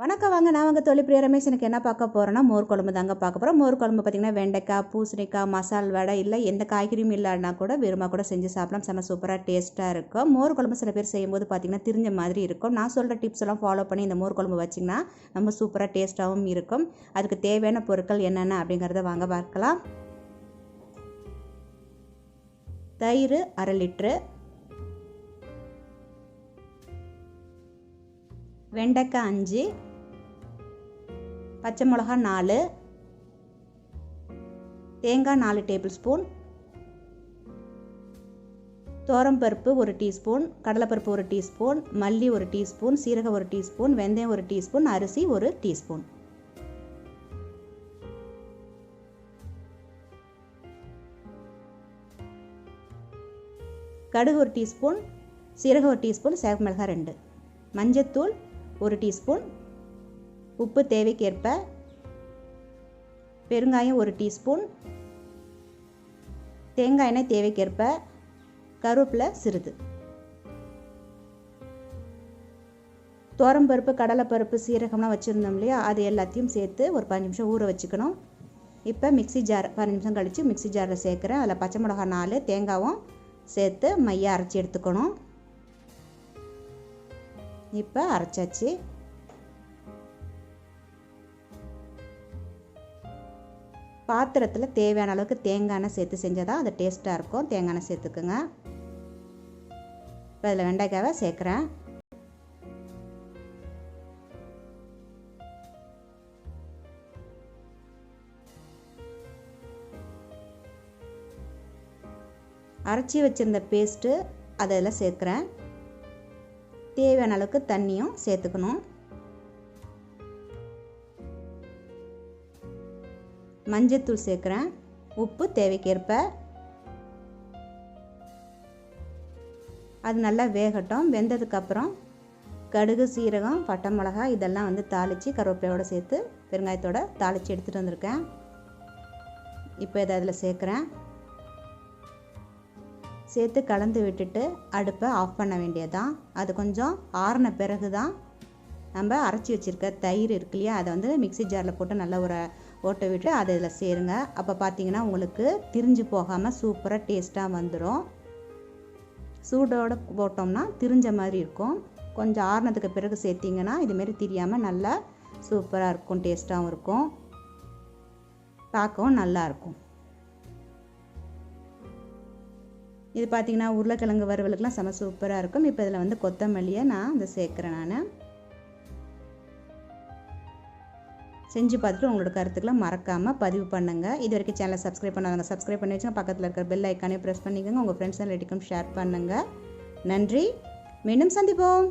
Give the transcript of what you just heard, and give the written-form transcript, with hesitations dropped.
வணக்கம் வாங்க, நான் வாங்க தொழில்பிரியா ரமேஷ். எனக்கு என்ன பார்க்க போகிறேன்னா மோர் குழம்பு தாங்க பார்க்க போகிறோம். மோர் குழம்பு பார்த்திங்கன்னா வெண்டைக்காய், பூசணிக்காய், மசால் வடை இல்லை எந்த காய்கறியும் இல்லைன்னா கூட வெறுமா கூட செஞ்சு சாப்பிடலாம். செம்ம சூப்பராக டேஸ்ட்டாக இருக்கும். மோர் குழம்பு சில பேர் செய்யும்போது பார்த்திங்கன்னா திரிஞ்ச மாதிரி இருக்கும். நான் சொல்கிற டிப்ஸ் எல்லாம் ஃபாலோ பண்ணி இந்த மோர் குழம்பு வச்சிங்கன்னா நம்ம சூப்பராக டேஸ்ட்டாகவும் இருக்கும். அதுக்கு தேவையான பொருட்கள் என்னென்ன அப்படிங்கிறத வாங்க பார்க்கலாம். தயிர் 1/2 லிட்ரு, வெண்டைக்காய் 5, பச்சை மிளகா 4, தேங்காய் 4 டேபிள் ஸ்பூன், தோரம்பருப்பு 1 டீஸ்பூன், கடலைப்பருப்பு 1 டீஸ்பூன், மல்லி 1 டீஸ்பூன், சீரகம் 1 டீஸ்பூன், வெந்தயம் 1 டீஸ்பூன், அரிசி 1 டீஸ்பூன். கடுகு 1 டீஸ்பூன், சீரகம் 1 டீஸ்பூன், சிவப்பு மிளகாய் 2, மஞ்சத்தூள் 1 டீஸ்பூன், உப்பு தேவைக்கேற்ப, பெருங்காயம் 1 டீஸ்பூன், தேங்காய் எண்ணெய் தேவைக்கேற்ப, கருவேப்பிலை சிறிது. தோரம்பருப்பு, கடலைப்பருப்பு, சீரகம்லாம் வச்சுருந்தோம் இல்லையா, அது எல்லாத்தையும் சேர்த்து ஒரு 5 நிமிஷம் ஊற வச்சுக்கணும். இப்போ மிக்சி ஜார் 5 நிமிஷம் கழித்து மிக்சி ஜாரில் சேர்க்குறேன். அதில் பச்சை மிளகா 4, தேங்காயும் சேர்த்து மையாக அரைச்சி எடுத்துக்கணும். இப்போ அரைச்சாச்சு. பாத்திரத்தில் தேவையான அளவுக்கு தேங்காய் எண்ணெய் சேர்த்து செஞ்சால் தான் அது டேஸ்ட்டாக இருக்கும். தேங்காய் எண்ணெய் சேர்த்துக்குங்க. இப்போ அதில் வெண்டைக்காவை சேர்க்குறேன். அரைச்சி வச்சுருந்த பேஸ்ட்டு அதில் சேர்க்குறேன். தேவையான அளவுக்கு தண்ணியும் சேர்த்துக்கணும். மஞ்சத்தூள் சேர்க்குறேன். உப்பு தேவைக்கேற்ப. அது நல்லா வேகட்டும். வெந்ததுக்கப்புறம் கடுகு, சீரகம், பட்டை மிளகாய் இதெல்லாம் தாளித்து கருவேப்பிலையோடு சேர்த்து பெருங்காயத்தோடு தாளித்து எடுத்துகிட்டு வந்திருக்கேன். இப்போ இதை அதில் சேர்க்குறேன். சேர்த்து கலந்து விட்டுட்டு அடுப்பை ஆஃப் பண்ண வேண்டியதான். அது கொஞ்சம் ஆறின பிறகு தான் நம்ம அரைச்சி வச்சுருக்க தயிர் இருக்கு இல்லையா, அதை மிக்சி ஜாரில் போட்டு நல்லா ஒரு ஓட்டை விட்டு அதை இதில் சேருங்க. அப்போ பார்த்தீங்கன்னா உங்களுக்கு திரிஞ்சு போகாமல் சூப்பராக டேஸ்ட்டாக வந்துடும். சூடோடு போட்டோம்னா திரிஞ்ச மாதிரி இருக்கும். கொஞ்சம் ஆறினதுக்கு பிறகு சேர்த்திங்கன்னா இதுமாரி திரியாமல் நல்லா சூப்பராக இருக்கும். டேஸ்ட்டாகவும் இருக்கும், பார்க்கவும் நல்லாயிருக்கும். இது பார்த்திங்கன்னா உருளைக்கிழங்கு வறுவலுக்கெலாம் செம சூப்பராக இருக்கும். இப்போ இதில் கொத்தமல்லியை நான் சேர்க்குறேன். நான் செஞ்சு பார்த்துட்டு உங்களோட கருத்துக்களை மறக்காமல் பதிவு பண்ணுங்கள். இது வரைக்கும் சேனலை சப்ஸ்கிரைப் பண்ணாதவங்க சப்ஸ்கிரைப் பண்ணி வச்சுங்க. பக்கத்தில் இருக்கிற பெல் ஐக்கானே ப்ரெஸ் பண்ணிக்கோங்க. உங்கள் ஃப்ரெண்ட்ஸ் அண்ட் ரிலேட்டிவ்க்கும் ஷேர் பண்ணுங்கள். நன்றி. மீண்டும் சந்திப்போம்.